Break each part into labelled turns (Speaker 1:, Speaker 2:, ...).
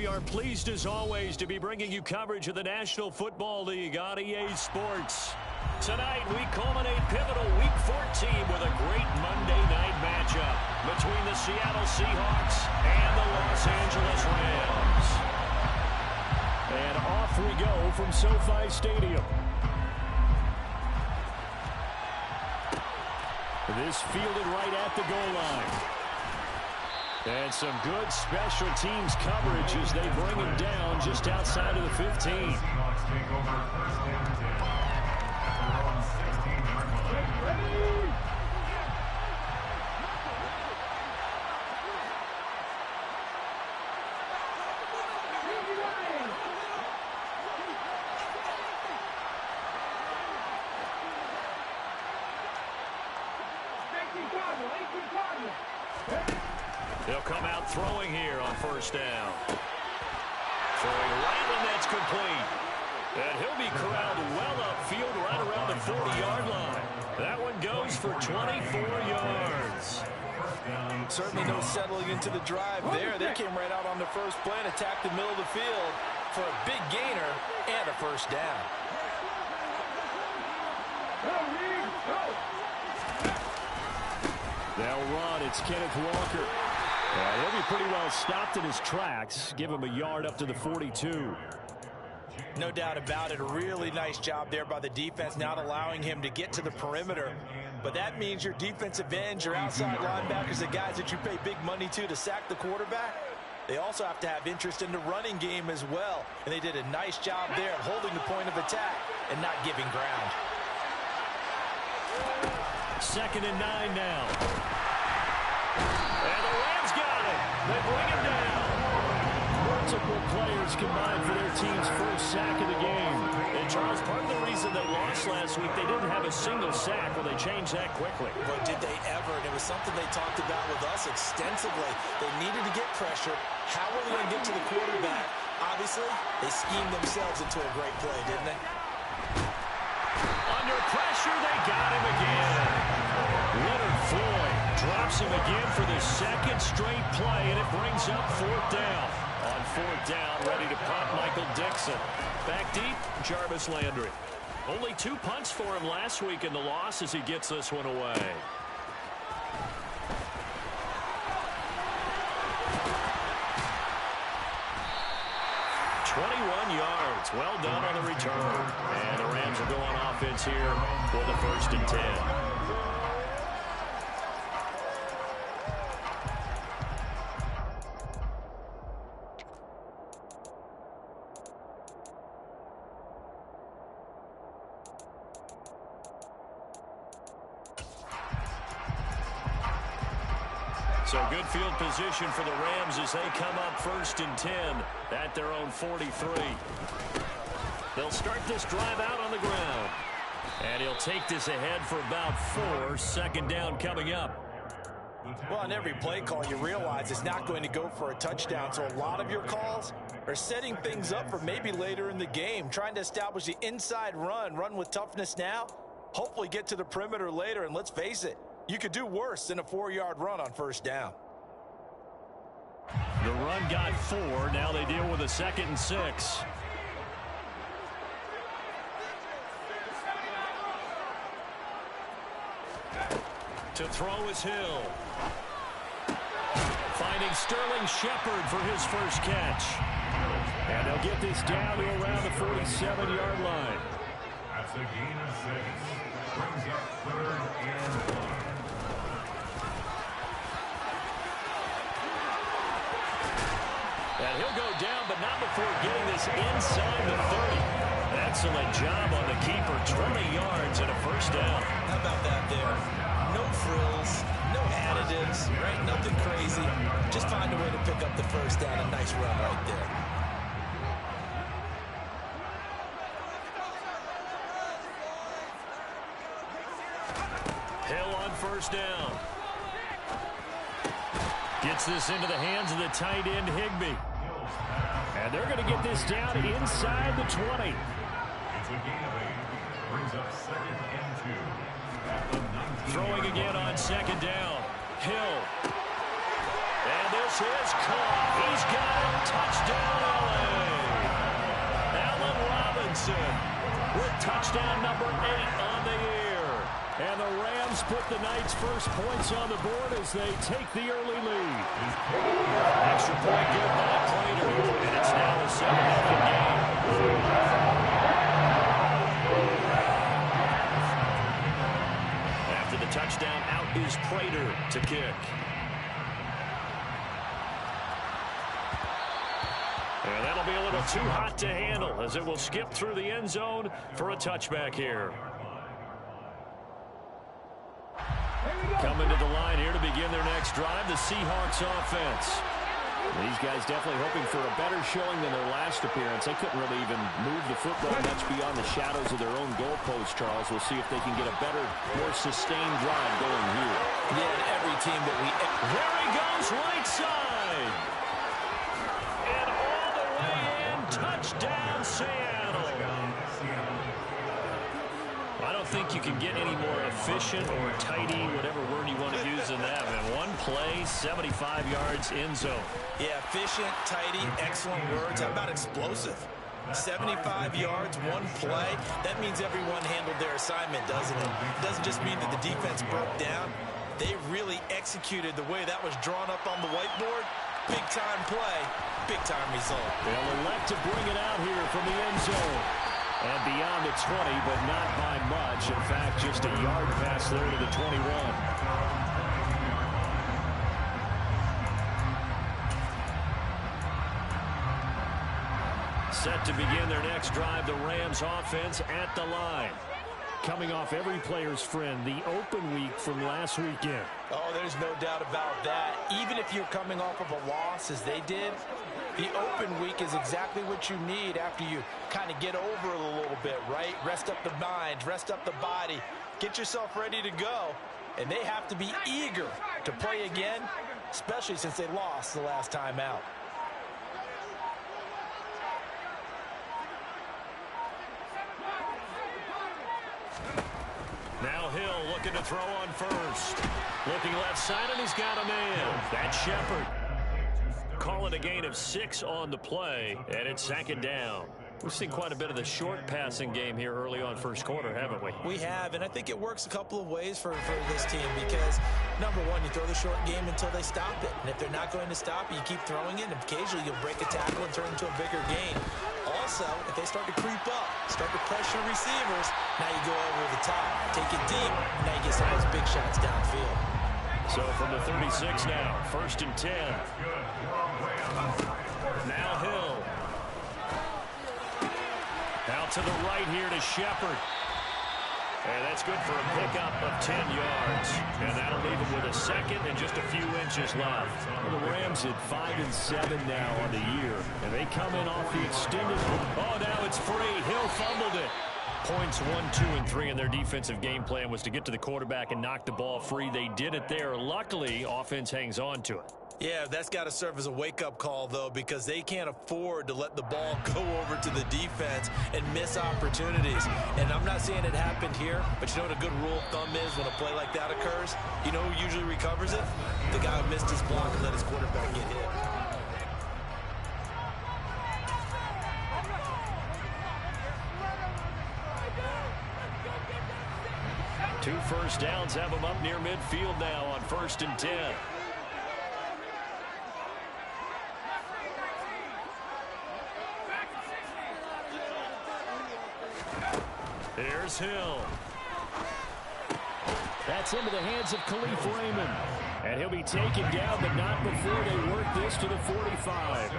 Speaker 1: we are pleased as always to be bringing you coverage of the National Football League on EA Sports. Tonight we culminate pivotal Week 14 with a great Monday night matchup between the Seattle Seahawks and the Los Angeles Rams. And off we go from SoFi Stadium. This fielded right at the goal line. And some good special teams coverage as they bring him down just outside of the 15. They'll come out throwing here on first down. Throwing right when that's complete. And he'll be corralled well upfield right around the 40-yard line. That one goes for 24 yards.
Speaker 2: Certainly no settling into the drive there. They came right out on the first play and attacked the middle of the field for a big gainer and a first down.
Speaker 1: They'll run. It's Kenneth Walker. He'll be pretty well stopped in his tracks. Give him a yard up to the 42.
Speaker 2: No doubt about it. A really nice job there by the defense, not allowing him to get to the perimeter. But that means your defensive ends, your outside linebackers, the guys that you pay big money to sack the quarterback, they also have to have interest in the running game as well. And they did a nice job there of holding the point of attack and not giving ground.
Speaker 1: 2nd and 9 now. And the Rams got it. They bring him down. Multiple players combined for their team's first sack of the game.
Speaker 3: And Charles, part of the reason they lost last week, they didn't have a single sack. Well, they changed that quickly.
Speaker 2: But did they ever? And it was something they talked about with us extensively. They needed to get pressure. How were they going to get to the quarterback? Obviously, they schemed themselves into a great play, didn't they?
Speaker 1: Under pressure, they got him again. Leonard Floyd drops him again for the second straight play, and it brings up 4th down. On 4th down, ready to punt, Michael Dixon.
Speaker 3: Back deep, Jarvis Landry. Only 2 punts for him last week in the loss as he gets this one away. Yards. Well done on the return. And the Rams will go on offense here for the 1st and 10. So good field position for the Rams as they come up 1st and 10 at their own 43. They'll start this drive out on the ground. And he'll take this ahead for about 4. 2nd down coming up.
Speaker 2: Well, on every play call, you realize it's not going to go for a touchdown. So a lot of your calls are setting things up for maybe later in the game, trying to establish the inside run with toughness now, hopefully get to the perimeter later. And let's face it, you could do worse than a 4-yard run on 1st down.
Speaker 1: The run got 4. Now they deal with a 2nd and 6.
Speaker 3: To throw is Hill. Finding Sterling Shepard for his first catch.
Speaker 1: And they'll get this down to around the 47-yard line.
Speaker 4: That's a gain of 6. Brings up 3rd and 1.
Speaker 3: And he'll go down, but not before getting this inside the 30. Excellent job on the keeper. 20 yards and a 1st down.
Speaker 2: How about that there? No frills, no additives, right? Nothing crazy. Just find a way to pick up the 1st down. A nice run right there.
Speaker 3: Hill on 1st down.
Speaker 1: Gets this into the hands of the tight end, Higbee. And they're going to get this down inside the 20.
Speaker 4: It's a gain of 8. Brings up 2nd and 2.
Speaker 1: Throwing again on 2nd down. Hill. And this is caught. He's got it. Touchdown, LA. Allen Robinson with touchdown number 8 on the year. And the Rams put the night's first points on the board as they take the early lead. Extra point good by Prater. And it's now a 7-0 game. After the touchdown, out is Prater to kick. And that'll be a little too hot to handle as it will skip through the end zone for a touchback here. Coming to the line here to begin their next drive, the Seahawks offense. These guys definitely hoping for a better showing than their last appearance. They couldn't really even move the football much beyond the shadows of their own goalpost, Charles. We'll see if they can get a better, more sustained drive going here.
Speaker 2: Yeah, and every team that we...
Speaker 1: There he goes, right side. And all the way in, touchdown, Seattle. I don't think you can get any more efficient or tidy, whatever word you want to use in that. Man, one play, 75 yards, end zone.
Speaker 2: Yeah, efficient, tidy, excellent words. How about explosive? 75 yards, one play. That means everyone handled their assignment, doesn't it? It doesn't just mean that the defense broke down. They really executed the way that was drawn up on the whiteboard. Big-time play, big-time result.
Speaker 1: They'll elect to bring it out here from the end zone. And beyond the 20, but not by much. In fact, just a yard pass there to the 21. Set to begin their next drive, the Rams offense at the line. Coming off every player's friend, the open week from last weekend.
Speaker 2: Oh, there's no doubt about that. Even if you're coming off of a loss, as they did, the open week is exactly what you need after you kind of get over it a little bit, right? Rest up the mind, rest up the body, get yourself ready to go. And they have to be eager to play again, especially since they lost the last time out.
Speaker 1: Now Hill looking to throw on first. Looking left side, and he's got a man. That's Shepard. Call it a gain of 6 on the play, and it's 2nd down. We've seen quite a bit of the short passing game here early on first quarter, haven't we?
Speaker 2: We have, and I think it works a couple of ways for this team because, number one, you throw the short game until they stop it. And if they're not going to stop it, you keep throwing it, and occasionally you'll break a tackle and turn into a bigger gain. Also, if they start to creep up, start to pressure receivers, now you go over the top, take it deep, now you get some of those big shots downfield.
Speaker 1: So from the 36 now, 1st and 10. Now Hill. Out to the right here to Shepard. And that's good for a pickup of 10 yards. And that'll leave him with a second and just a few inches left. Well, the Rams at 5-7 now on the year. And they come in off the extended. Oh, now it's free. Hill fumbled it. Points 1, 2, and 3 in their defensive game plan was to get to the quarterback and knock the ball free. They did it there. Luckily, offense hangs on to it.
Speaker 2: Yeah, that's got to serve as a wake-up call, though, because they can't afford to let the ball go over to the defense and miss opportunities. And I'm not saying it happened here, but you know what a good rule of thumb is when a play like that occurs? You know who usually recovers it? The guy who missed his block and let his quarterback get hit.
Speaker 1: Two first downs have them up near midfield now on 1st and 10. Here's Hill. That's into the hands of Khalif Raymond. And he'll be taken down, but not before they work this to the 45.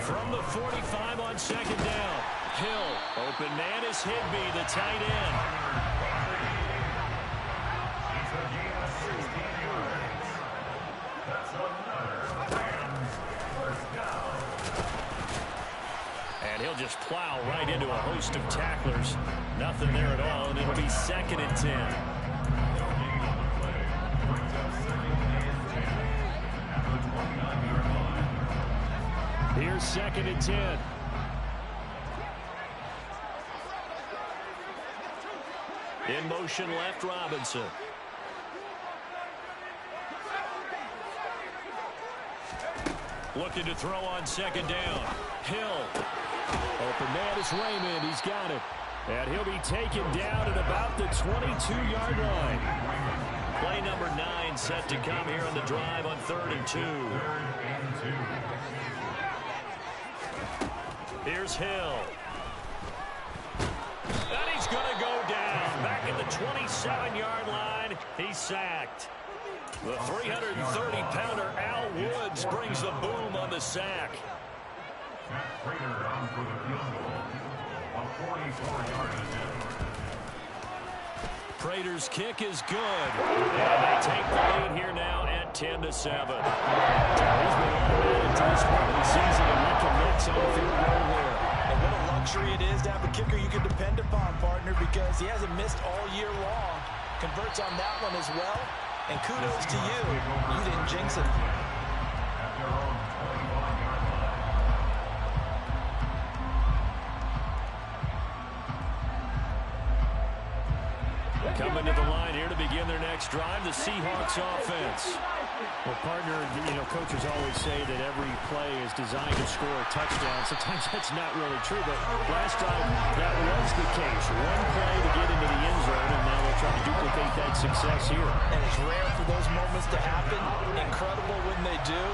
Speaker 1: From the 45 on 2nd down. Hill, open man is Higbee, the tight end. And he'll just plow right into a host of tacklers. Nothing there at all, and it'll be 2nd and 10. Here's 2nd and 10. In motion left, Robinson. Looking to throw on second down. Hill.
Speaker 3: Open man is Raymond. He's got it. And he'll be taken down at about the 22-yard line.
Speaker 1: Play number 9 set to come here on the drive on 3rd and 2. Here's Hill. And he's going to go down. Back at the 27-yard line. He's sacked. The 330-pounder Al Woods brings the boom on the sack.
Speaker 4: Prater on for the field goal. A 44-yard attempt.
Speaker 1: Prater's kick is good. And they take the lead here now at 10-7.
Speaker 3: He's been automatic to this part of the season, and he connects on the field goal there.
Speaker 2: And what a luxury it is to have a kicker you can depend upon, partner, because he hasn't missed all year long. Converts on that one as well. And kudos to you. You didn't jinx it.
Speaker 4: At their own 21-yard line.
Speaker 1: Coming to the line here to begin their next drive, the Seahawks offense.
Speaker 3: Well, partner, coaches always say that every play is designed to score a touchdown. Sometimes that's not really true, but last drive, that was the case. One play to get into the end zone, and now they'll try to duplicate that success here.
Speaker 2: And it's rare for those moments to happen. Incredible when they do.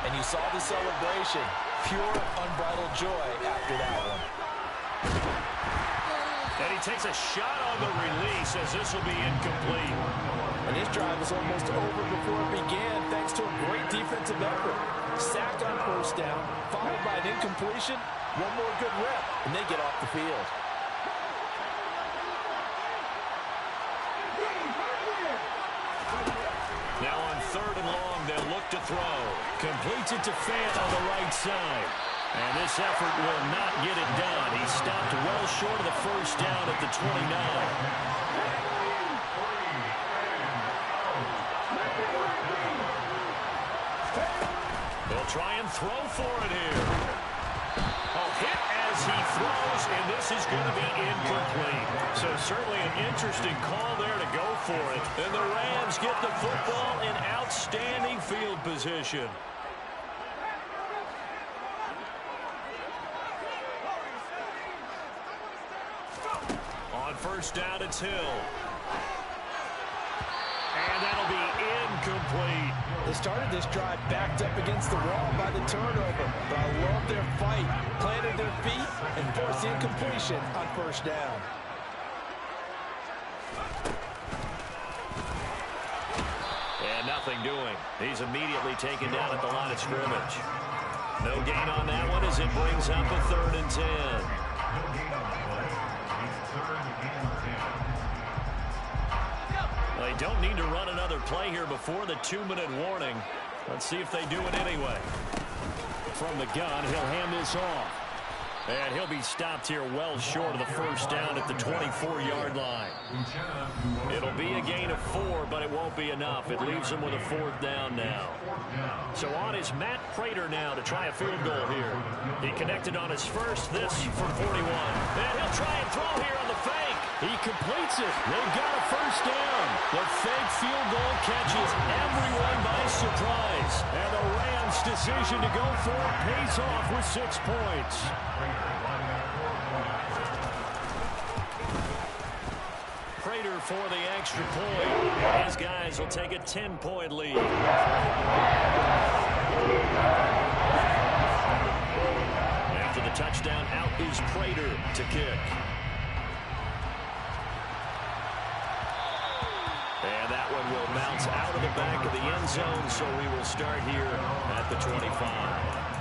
Speaker 2: And you saw the celebration. Pure, unbridled joy after that one.
Speaker 1: And he takes a shot on the release as this will be incomplete.
Speaker 2: And this drive was almost over before it began thanks to a great defensive effort. Sacked on first down, followed by an incompletion. One more good rep, and they get off the field.
Speaker 1: Now on 3rd and long, they'll look to throw. Completes it to Fant on the right side. And this effort will not get it done. He stopped well short of the first down at the 29. They'll try and throw for it here. Hit as he throws, and this is going to be incomplete. So certainly an interesting call there to go for it. And the Rams get the football in outstanding field position. On first down, it's Hill. And that'll be incomplete.
Speaker 2: They started this drive backed up against the wall by the turnover. But I love their fight. Planted their feet and forced the incompletion on first down.
Speaker 1: And nothing doing. He's immediately taken down at the line of scrimmage. No gain on that one as it brings up a 3rd and 10.
Speaker 4: No gain on the play. It's 3rd and 10.
Speaker 1: They don't need to run another play here before the 2-minute warning. Let's see if they do it anyway.
Speaker 3: From the gun, he'll hand this off.
Speaker 1: And he'll be stopped here well short of the first down at the 24-yard line. It'll be a gain of 4, but it won't be enough. It leaves him with a 4th down now. So on is Matt Prater now to try a field goal here. He connected on his first, this for 41. And he'll try and throw here on the fake.
Speaker 3: He completes it. They've got a first down.
Speaker 1: The fake field goal catches everyone by surprise.
Speaker 3: And the Rams' decision to go for it pays off with 6 points.
Speaker 1: Prater for the extra point. His guys will take a 10-point lead. After the touchdown, out is Prater to kick. And that one will bounce out of the back of the end zone, so we will start here at the 25.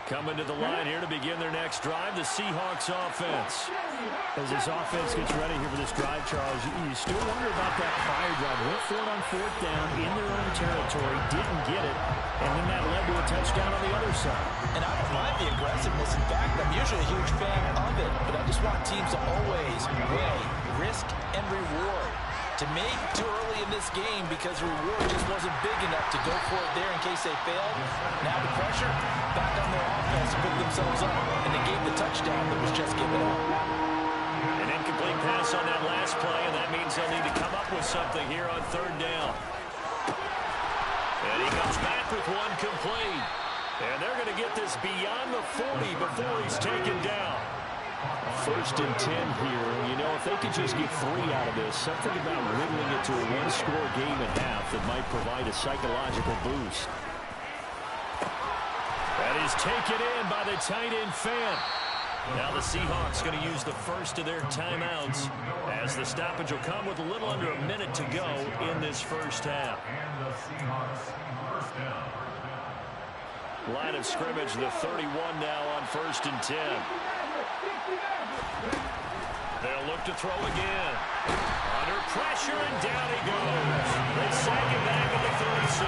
Speaker 1: Coming to the line here to begin their next drive, the Seahawks offense.
Speaker 3: As this offense gets ready here for this drive, Charles, you still wonder about that prior drive. Went for it on 4th down in their own territory, didn't get it, and then that led to a touchdown on the other side.
Speaker 2: And I don't mind the aggressiveness. In fact, I'm usually a huge fan of it, but I just want teams to always weigh risk and reward. To To me, too early in this game because the reward just wasn't big enough to go for it there in case they failed. Now the pressure back on their offense to pick themselves up, and they gave the touchdown that was just given up.
Speaker 1: An incomplete pass on that last play, and that means they'll need to come up with something here on third down. And he comes back with one complete. And they're going to get this beyond the 40 before he's taken down.
Speaker 3: 1st and 10 here. You know, if they could just get 3 out of this, something about whittling it to a one-score game at half that might provide a psychological boost.
Speaker 1: That is taken in by the tight end Fant. Now the Seahawks going to use the first of their timeouts as the stoppage will come with a little under a minute to go in this first half.
Speaker 4: And the Seahawks first down.
Speaker 1: Line of scrimmage, the 31 now on 1st and 10. They'll look to throw again. Under pressure, and down he goes. They sack him back at the 36.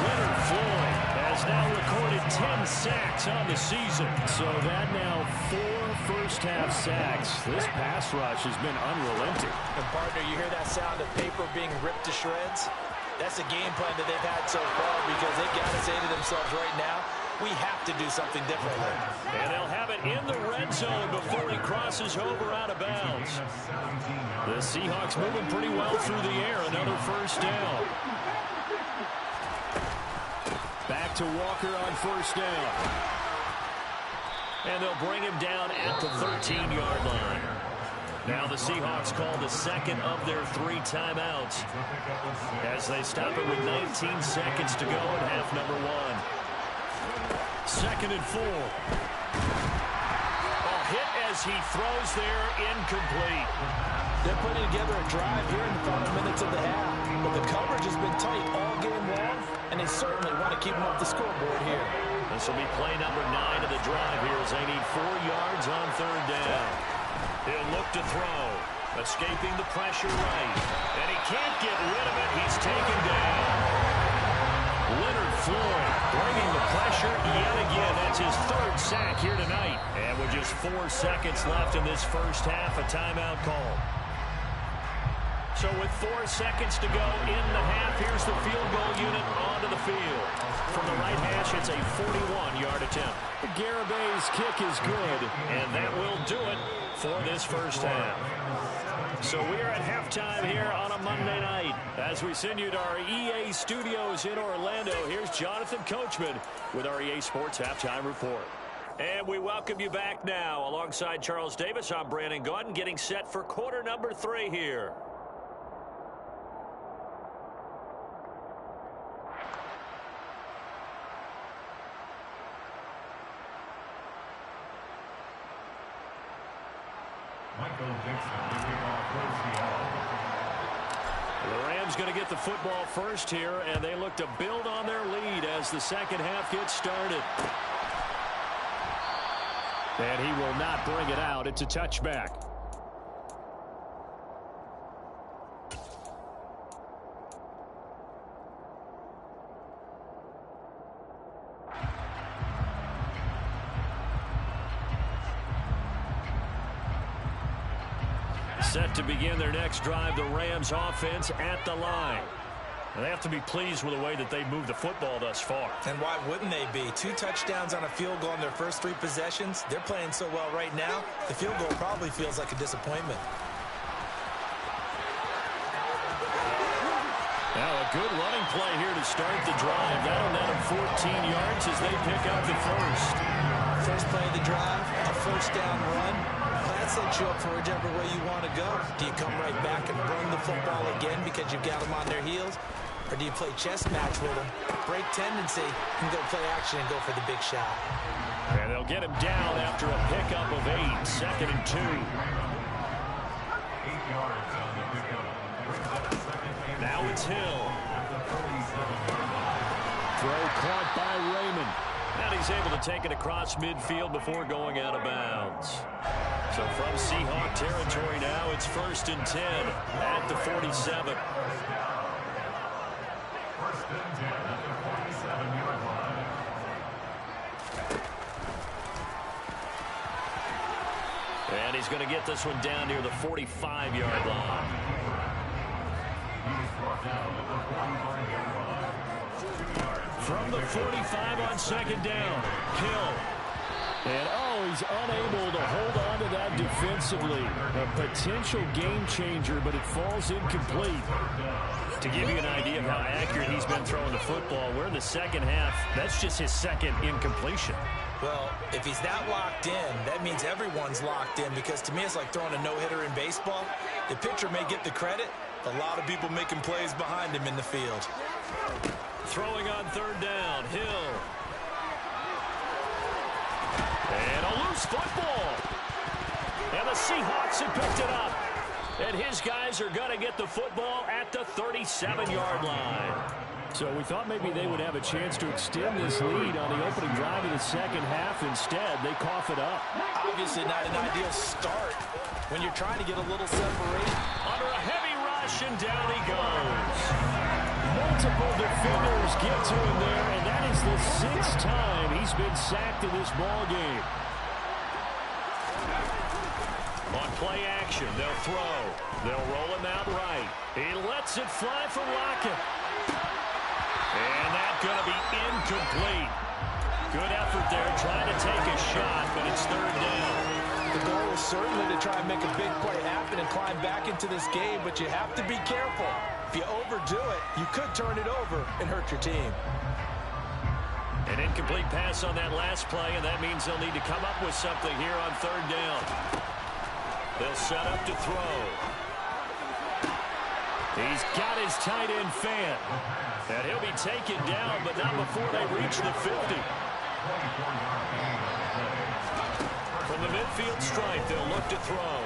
Speaker 1: Leonard Floyd has now recorded 10 sacks on the season.
Speaker 3: So that now 4 first-half sacks. This pass rush has been unrelenting.
Speaker 2: And partner, you hear that sound of paper being ripped to shreds? That's the game plan that they've had so far because they've got to say to themselves right now, we have to do something differently.
Speaker 1: And they'll have it in the red zone before he crosses over out of bounds. The Seahawks moving pretty well through the air. Another first down.
Speaker 3: Back to Walker on 1st down.
Speaker 1: And they'll bring him down at the 13-yard line. Now the Seahawks call the second of their 3 timeouts as they stop it with 19 seconds to go in half number 1. 2nd and 4. A hit as he throws there, incomplete.
Speaker 2: They're putting together a drive here in the final minutes of the half, but the coverage has been tight all game long, and they certainly want to keep them off the scoreboard here.
Speaker 1: This will be play number 9 of the drive here as they need 4 yards on 3rd down. He'll look to throw, escaping the pressure right, and he can't get rid of it. He's taken down. Leonard Floyd bringing the pressure yet again. That's his 3rd sack here tonight. And with just 4 seconds left in this first half, a timeout call. So with 4 seconds to go in the half, here's the field goal unit onto the field. From the right hash, it's a 41-yard attempt.
Speaker 3: Garabay's kick is good.
Speaker 1: And that will do it for this first half. So we're at halftime here on a Monday night. As we send you to our EA studios in Orlando, here's Jonathan Coachman with our EA Sports Halftime Report. And we welcome you back now. Alongside Charles Davis, I'm Brandon Gaudin, getting set for quarter number 3 here.
Speaker 4: Michael Dixon to kick off for Seattle.
Speaker 1: The Rams going to get the football first here, and they look to build on their lead as the second half gets started.
Speaker 3: And he will not bring it out. It's a touchback.
Speaker 1: Set to begin their next drive, the Rams offense at the line. And they have to be pleased with the way that they moved the football thus far.
Speaker 2: And why wouldn't they be? 2 touchdowns on a field goal in their first 3 possessions. They're playing so well right now, the field goal probably feels like a disappointment.
Speaker 1: Now a good running play here to start the drive. That'll net them 14 yards as they pick up the first.
Speaker 2: First play of the drive, a first down run. That sets you up for whichever way you want to go. Do you come right back and run the football again because you've got them on their heels? Or do you play chess match with them, break tendency, and go play action and go for the big shot?
Speaker 1: And they'll get him down after a pickup of 8, 2nd and 2.
Speaker 4: 8 yards on the pickup.
Speaker 1: Now it's Hill.
Speaker 3: Throw caught by Raymond.
Speaker 1: And he's able to take it across midfield before going out of bounds. So from Seahawk territory now, it's 1st and 10 at the 47.
Speaker 4: First and 10 at the 47-yard line.
Speaker 1: And he's going to get this one down near the 45-yard line. From the 45 on second down, Hill. And, he's unable to hold on to that defensively. A potential game changer, but it falls incomplete. To give you an idea of how accurate he's been throwing the football, we're in the second half. That's just his second incompletion.
Speaker 2: Well, if he's that locked in, that means everyone's locked in, because to me it's like throwing a no-hitter in baseball. The pitcher may get the credit, a lot of people making plays behind him in the field.
Speaker 1: Throwing on third down, Hill. And a loose football. And the Seahawks have picked it up. And his guys are going to get the football at the 37-yard line. So we thought maybe they would have a chance to extend this lead on the opening drive of the second half. Instead, they cough it up.
Speaker 2: Obviously not an ideal start when you're trying to get a little separation.
Speaker 1: Under a heavy rush, and down he goes. Multiple defenders get to him there, and that is the 6th time he's been sacked in this ball game. On play action, they'll throw. They'll roll him out right. He lets it fly for Lockett. And that's going to be incomplete. Good effort there trying to take a shot, but it's third down.
Speaker 2: The goal is certainly to try and make a big play happen and climb back into this game, but you have to be careful. If you overdo it, you could turn it over and hurt your team.
Speaker 1: An incomplete pass on that last play, and that means they'll need to come up with something here on third down. They'll set up to throw. He's got his tight end Fant. And he'll be taken down, but not before they reach the 50. From the midfield stripe, they'll look to throw.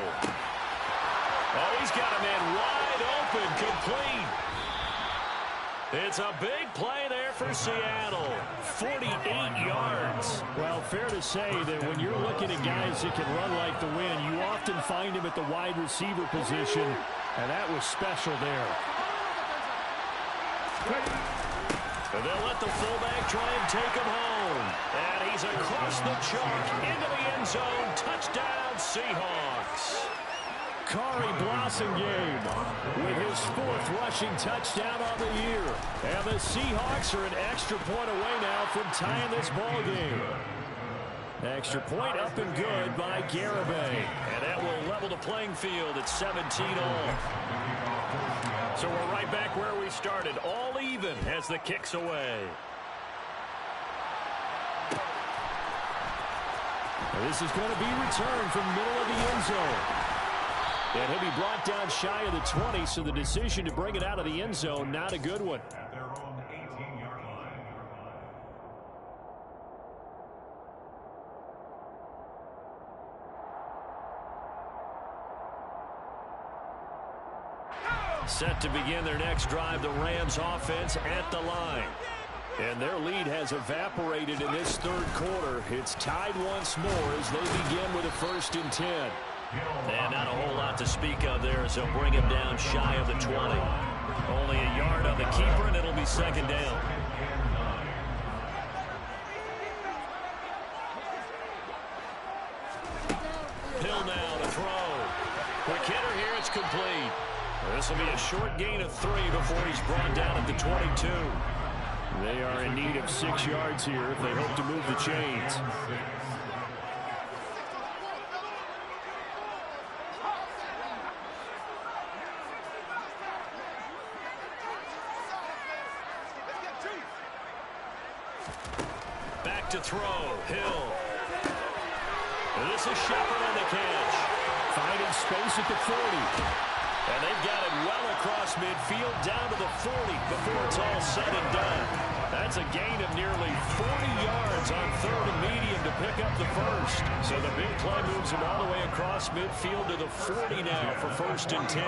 Speaker 1: Oh, he's got a man wide open, complete. It's a big play there for Seattle. 48 yards. Well, fair to say that when you're looking at guys that can run like the wind, you often find him at the wide receiver position, and that was special there. And they'll let the fullback try and take him home. And he's across the chalk into the end zone. Touchdown, Seahawks. Kari Blasingame with his 4th rushing touchdown on the year. And the Seahawks are an extra point away now from tying this ball game. Extra point up and good by Garibay. And that will level the playing field at 17 all. So we're right back where we started, all even as the kick's away. And this is going to be returned from middle of the end zone. And he'll be brought down shy of the 20, so the decision to bring it out of the end zone, not a good one. Set to begin their next drive, the Rams offense at the line. And their lead has evaporated in this third quarter. It's tied once more as they begin with a 1st and 10. And not a whole lot to speak of there as they'll bring him down shy of the 20. Only a yard on the keeper, and it'll be second down. Hill now to throw. Quick hitter here, it's complete. This will be a short gain of 3 before he's brought down at the 22. They are in need of 6 yards here if they hope to move the chains. Back to throw, Hill. And this is Shepard on the catch. Finding space at the 40. And they've got it well across midfield down to the 40 before it's all said and done. That's a gain of nearly 40 yards on 3rd and medium to pick up the 1st. So the big play moves him all the way across midfield to the 40 now for 1st and 10.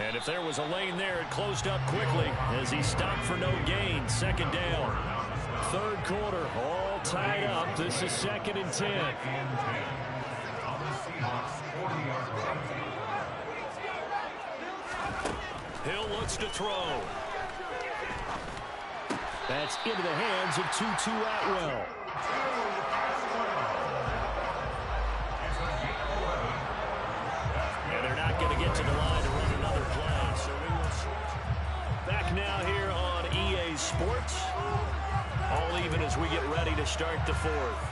Speaker 1: And if there was a lane there, it closed up quickly as he stopped for no gain. 2nd down. 3rd quarter, all tied up. This is 2nd and 10. Hill looks to throw. That's into the hands of Tutu Atwell. And they're not going to get to the line to run another play. So we will switch. Back now here on EA Sports. All even as we get ready to start the fourth.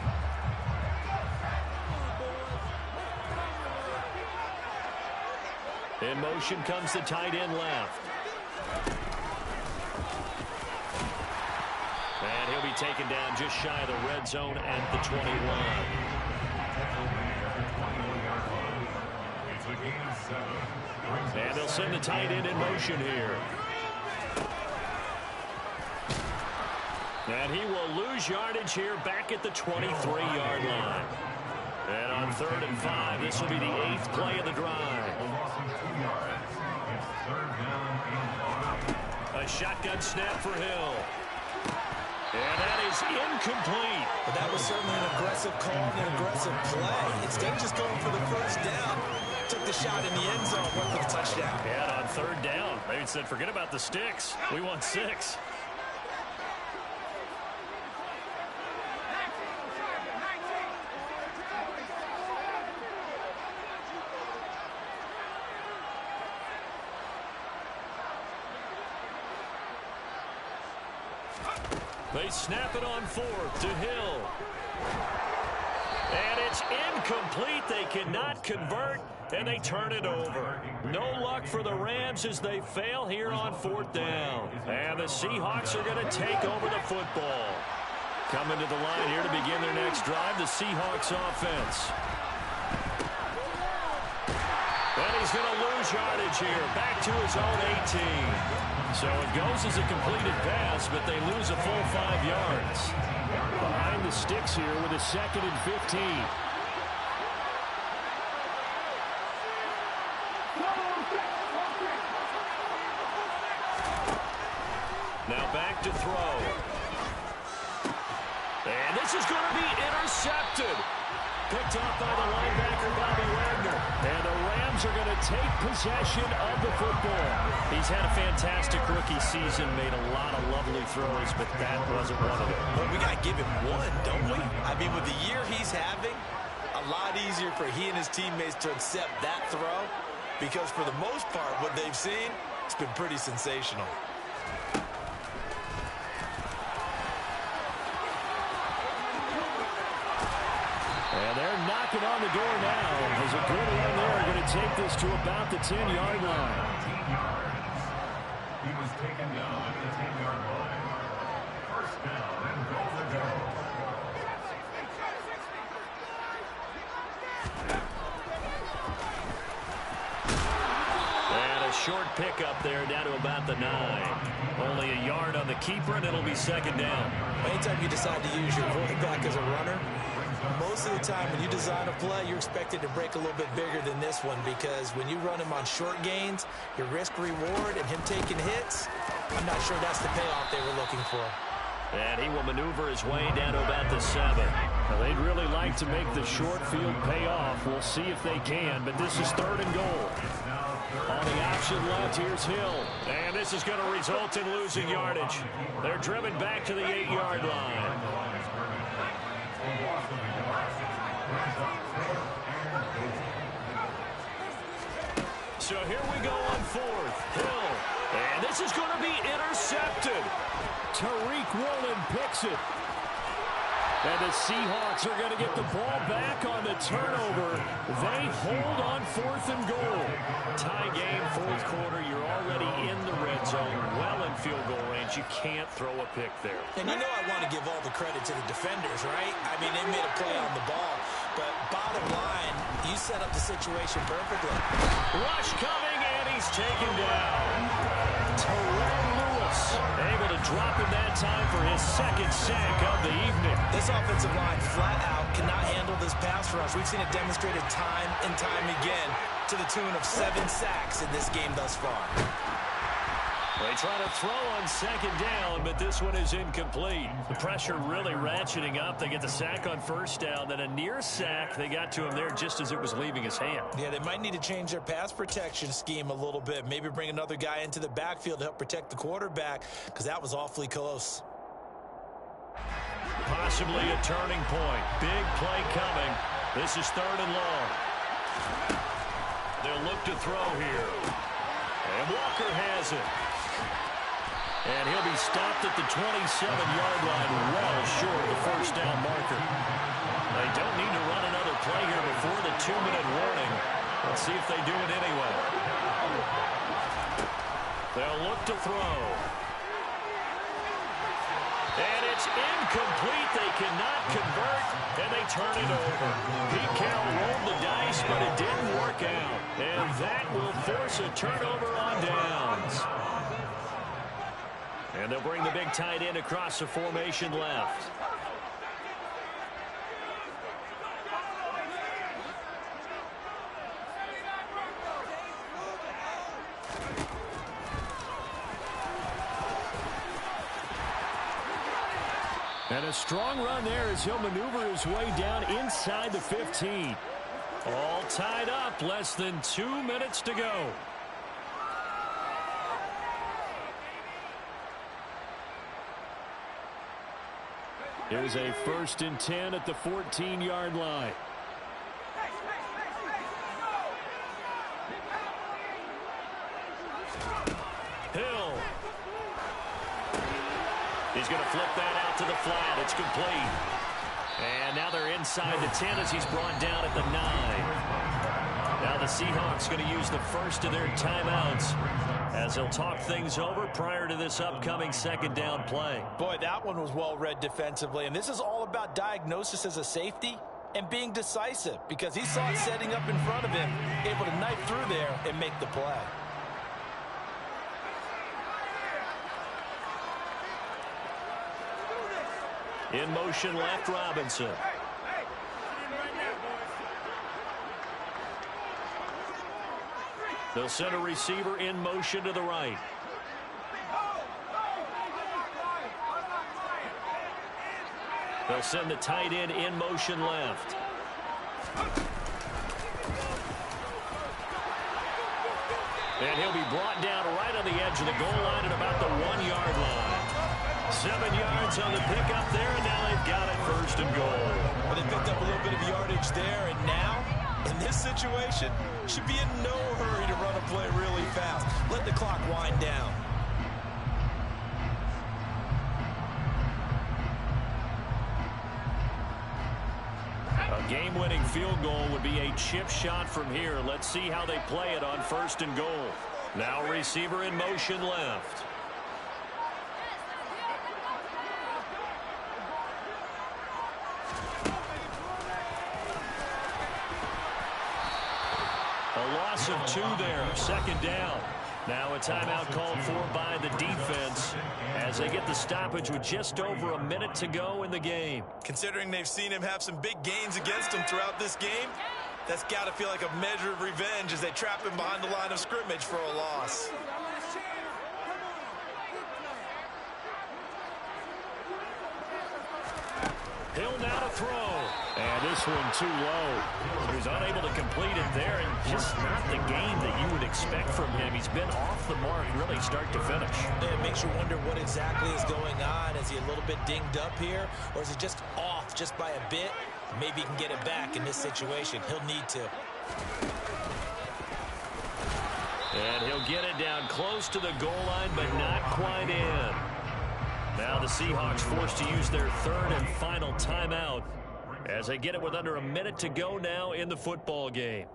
Speaker 1: In motion comes the tight end left. And he'll be taken down just shy of the red zone at the 21. And they'll send the tight end in motion here. And he will lose yardage here back at the 23-yard line. And on 3rd and 5, this will be the 8th play of the drive. A shotgun snap for Hill. And that is incomplete.
Speaker 2: But that was certainly an aggressive call and an aggressive play. Instead of just going for the first down, took the shot in the end zone, went for the touchdown.
Speaker 1: And on 3rd down, they said, forget about the sticks. We want 6. They snap it on 4th to Hill. And it's incomplete. They cannot convert, and they turn it over. No luck for the Rams as they fail here on 4th down. And the Seahawks are going to take over the football. Coming to the line here to begin their next drive, the Seahawks offense. And he's going to lose yardage here, back to his own 18. So it goes as a completed pass, but they lose a full 5 yards. Behind the sticks here with a 2nd and 15. Now back to throw. And this is going to be intercepted. Picked off by the linebacker, Bobby Wagner. And the Rams are going to take possession of the football. He's had a fantastic rookie season, made a lot of lovely throws, but that wasn't one of them.
Speaker 2: Well, we got to give him one, don't we? I mean, with the year he's having, a lot easier for he and his teammates to accept that throw, because for the most part, what they've seen, it's been pretty sensational.
Speaker 1: And they're knocking on the door now. There's a good run there. Going to take this to about the 10-yard line.
Speaker 4: He was taken down at the 10-yard line. First down and goal to go.
Speaker 1: And a short pickup there down to about the 9. Only a yard on the keeper, and it'll be 2nd down.
Speaker 2: Anytime you decide to use your quarterback as a runner, most of the time when you design a play, you're expected to break a little bit bigger than this one, because when you run him on short gains, your risk-reward and him taking hits, I'm not sure that's the payoff they were looking for.
Speaker 1: And he will maneuver his way down to about the 7. Well, they'd really like to make the short field pay off. We'll see if they can, but this is 3rd and goal. On the option left, here's Hill. And this is going to result in losing yardage. They're driven back to the 8-yard line. So here we go on 4th. Hill. And this is going to be intercepted. Tariq Woolen picks it. And the Seahawks are going to get the ball back on the turnover. They hold on 4th and goal. Tie game, 4th quarter. You're already in the red zone, well in field goal range. You can't throw a pick there.
Speaker 2: And you know I want to give all the credit to the defenders, right? I mean, they made a play on the ball. But bottom line, you set up the situation perfectly.
Speaker 1: Rush coming, and he's taken down. Terrell Lewis able to drop him that time for his 2nd sack of the evening.
Speaker 2: This offensive line flat out cannot handle this pass rush. We've seen it demonstrated time and time again to the tune of 7 sacks in this game thus far.
Speaker 1: They try to throw on 2nd down, but this one is incomplete. The pressure really ratcheting up. They get the sack on 1st down, then a near sack. They got to him there just as it was leaving his hand.
Speaker 2: Yeah, they might need to change their pass protection scheme a little bit. Maybe bring another guy into the backfield to help protect the quarterback, because that was awfully close.
Speaker 1: Possibly a turning point. Big play coming. This is 3rd and long. They'll look to throw here. And Walker has it. And he'll be stopped at the 27-yard line, well short of the first down marker. They don't need to run another play here before the 2-minute warning. Let's see if they do it anyway. They'll look to throw. And it's incomplete. They cannot convert, and they turn it over. Pete Carroll rolled the dice, but it didn't work out. And that will force a turnover on downs. And they'll bring the big tight end across the formation left. And a strong run there as he'll maneuver his way down inside the 15. All tied up, less than 2 minutes to go. Here's a 1st and 10 at the 14-yard line. Hill. He's going to flip that out to the flat. It's complete. And now they're inside the 10 as he's brought down at the 9. Now the Seahawks going to use the first of their timeouts as they'll talk things over prior to this upcoming 2nd down play.
Speaker 2: Boy, that one was well read defensively. And this is all about diagnosis as a safety and being decisive because he saw it setting up in front of him, able to knife through there and make the play.
Speaker 1: In motion left, Robinson. They'll send a receiver in motion to the right. They'll send the tight end in motion left. And he'll be brought down right on the edge of the goal line at about the 1-yard line. 7 yards on the pickup there, and now they've got it 1st and goal.
Speaker 2: Well, they picked up a little bit of yardage there, and now, in this situation, should be in no hurry to run a play really fast. Let the clock wind down.
Speaker 1: A game-winning field goal would be a chip shot from here. Let's see how they play it on 1st and goal. Now receiver in motion left. A loss of 2 there, 2nd down. Now a timeout called for by the defense as they get the stoppage with just over a minute to go in the game.
Speaker 2: Considering they've seen him have some big gains against him throughout this game, that's got to feel like a measure of revenge as they trap him behind the line of scrimmage for a loss.
Speaker 1: Hill now to throw. And this one too low. So he's unable to complete it there, and just not the game that you would expect from him. He's been off the mark really start to finish.
Speaker 2: It makes you wonder what exactly is going on. Is he a little bit dinged up here, or is he just off just by a bit? Maybe he can get it back in this situation. He'll need to.
Speaker 1: And he'll get it down close to the goal line, but not quite in. Now the Seahawks forced to use their 3rd and final timeout as they get it with under a minute to go now in the football game.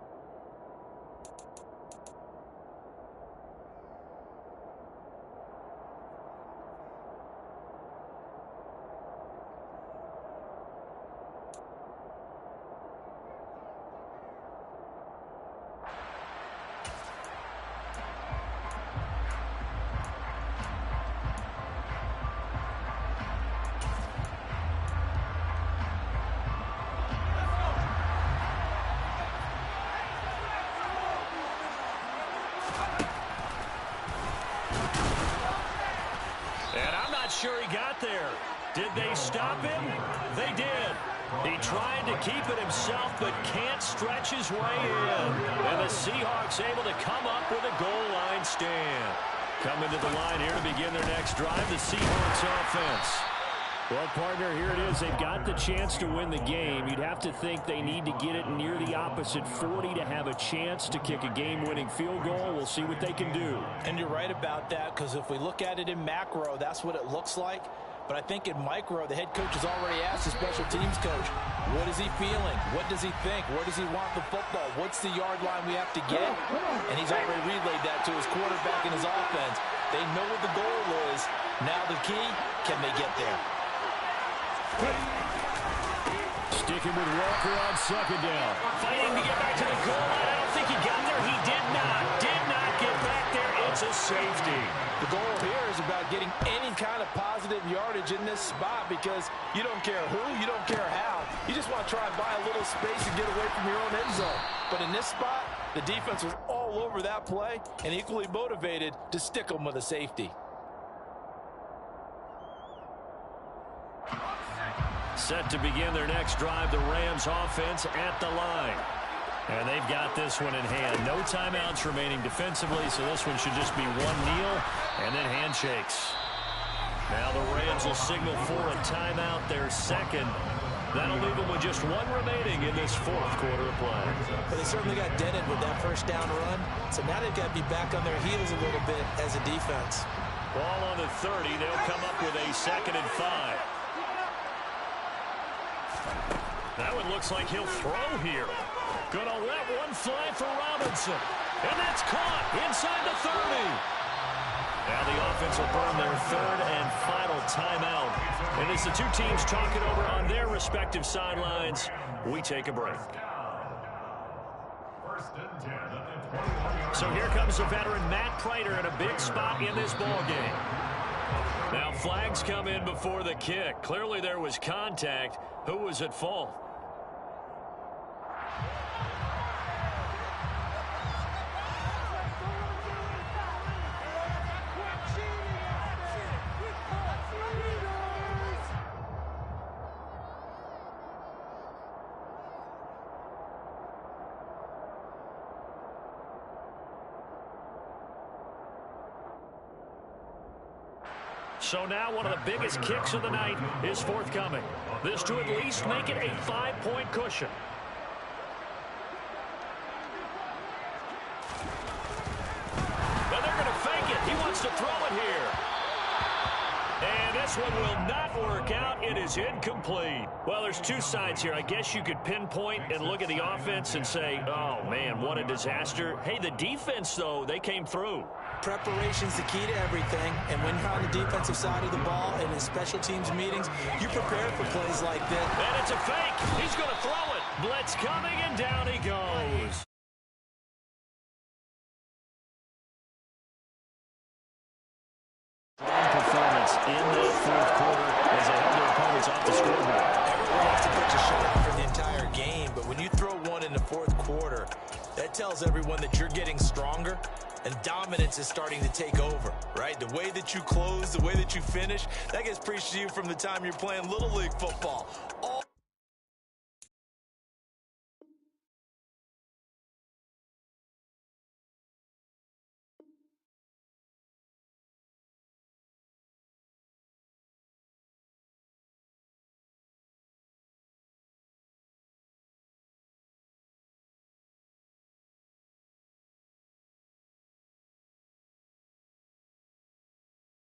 Speaker 1: Sure he got there. Did they stop him? They did. He tried to keep it himself, but can't stretch his way in. And the Seahawks able to come up with a goal line stand. Coming to the line here to begin their next drive, the Seahawks offense. Well, partner, here it is. They've got the chance to win the game. You'd have to think they need to get it near the opposite 40 to have a chance to kick a game-winning field goal. We'll see what they can do.
Speaker 2: And you're right about that, because if we look at it in macro, that's what it looks like. But I think in micro, the head coach has already asked the special teams coach, what is he feeling? What does he think? Where does he want the football? What's the yard line we have to get? And he's already relayed that to his quarterback and his offense. They know what the goal is. Now the key, can they get there?
Speaker 1: Sticking with Walker on second down. Fighting to get back to the goal line. I don't think he got there. He did not get back there. It's a safety.
Speaker 2: The goal here is about getting any kind of positive yardage in this spot, because you don't care who, you don't care how. You just want to try and buy a little space and get away from your own end zone. But in this spot, the defense was all over that play and equally motivated to stick them with a safety.
Speaker 1: Set to begin their next drive, the Rams offense at the line. And they've got this one in hand. No timeouts remaining defensively, so this one should just be one kneel and then handshakes. Now the Rams will signal for a timeout, their second. That'll leave them with just one remaining in this fourth quarter of play.
Speaker 2: But they certainly got dented with that first down run, so now they've got to be back on their heels a little bit as a defense.
Speaker 1: Ball on the 30. They'll come up with a 2nd and 5. That one looks like he'll throw here. Gonna let one fly for Robinson. And that's caught inside the 30. Now the offense will burn their 3rd and final timeout. And as the two teams talk it over on their respective sidelines, we take a break. So here comes the veteran Matt Prater in a big spot in this ball game. Now flags come in before the kick. Clearly there was contact. Who was at fault? So now one of the biggest kicks of the night is forthcoming. This to at least make it a 5-point cushion. And they're going to fake it. He wants to throw it here. And this one will not work out. It is incomplete. Well, there's two sides here. I guess you could pinpoint and look at the offense and say, oh, man, what a disaster. Hey, the defense, though, they came through.
Speaker 2: Preparation's the key to everything, and when you're on the defensive side of the ball and in special teams meetings, you're prepared for plays like this.
Speaker 1: And it's a fake. He's going to throw it. Blitz coming, and down he goes. Performance in the fourth quarter as they held their opponents off the scoreboard.
Speaker 2: Everyone has to pitch a shutout for the entire game, but when you throw one in the fourth quarter, that tells everyone that you're getting stronger and dominance is starting to take over, right? The way that you close, the way that you finish, that gets preached to you from the time you're playing Little League football.